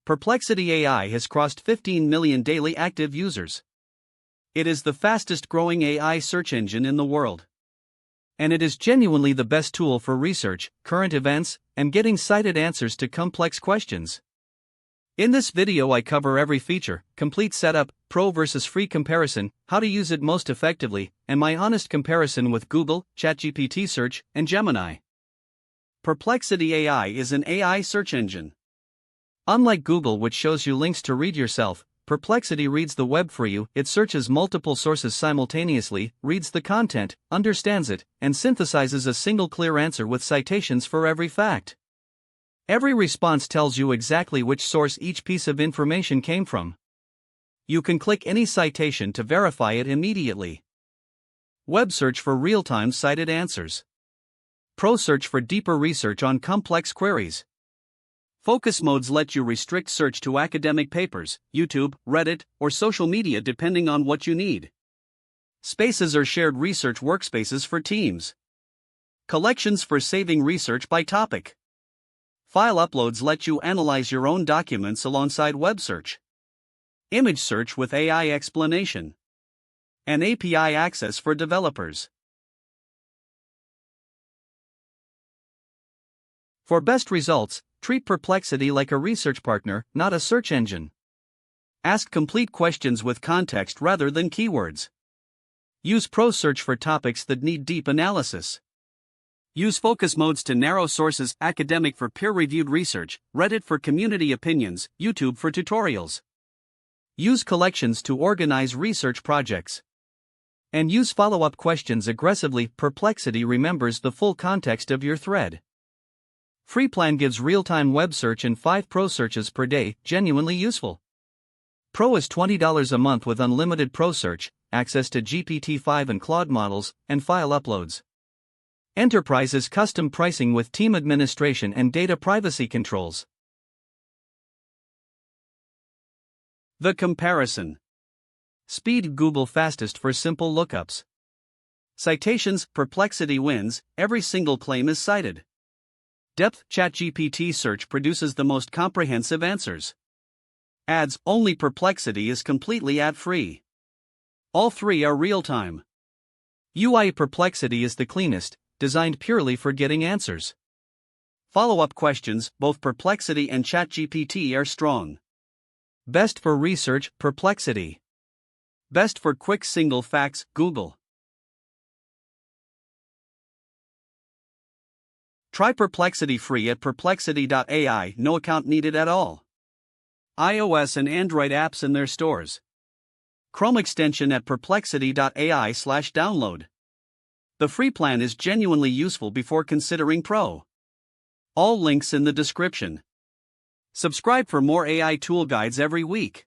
Perplexity AI has crossed 15 million daily active users. It is the fastest growing AI search engine in the world. And it is genuinely the best tool for research, current events, and getting cited answers to complex questions. In this video I cover every feature, complete setup, pro versus free comparison, how to use it most effectively, and my honest comparison with Google, ChatGPT Search, and Gemini. Perplexity AI is an AI search engine. Unlike Google, which shows you links to read yourself, Perplexity reads the web for you. It searches multiple sources simultaneously, reads the content, understands it, and synthesizes a single clear answer with citations for every fact. Every response tells you exactly which source each piece of information came from. You can click any citation to verify it immediately. Web search for real-time cited answers. Pro search for deeper research on complex queries. Focus modes let you restrict search to academic papers, YouTube, Reddit, or social media depending on what you need. Spaces are shared research workspaces for teams. Collections for saving research by topic. File uploads let you analyze your own documents alongside web search. Image search with AI explanation. And API access for developers. For best results, treat Perplexity like a research partner, not a search engine. Ask complete questions with context rather than keywords. Use Pro Search for topics that need deep analysis. Use focus modes to narrow sources, academic for peer-reviewed research, Reddit for community opinions, YouTube for tutorials. Use collections to organize research projects. And use follow-up questions aggressively. Perplexity remembers the full context of your thread. Free plan gives real-time web search and 5 Pro searches per day, genuinely useful. Pro is $20 a month with unlimited Pro search, access to GPT-5 and Claude models, and file uploads. Enterprise is custom pricing with team administration and data privacy controls. The comparison. Speed: Google fastest for simple lookups. Citations: Perplexity wins, every single claim is cited. Depth: ChatGPT Search produces the most comprehensive answers. Ads: only Perplexity is completely ad-free. All three are real-time. UI: Perplexity is the cleanest, designed purely for getting answers. Follow-up questions: both Perplexity and ChatGPT are strong. Best for research: Perplexity. Best for quick single facts: Google. Try Perplexity free at perplexity.ai, no account needed at all. iOS and Android apps in their stores. Chrome extension at perplexity.ai/download. The free plan is genuinely useful before considering Pro. All links in the description. Subscribe for more AI tool guides every week.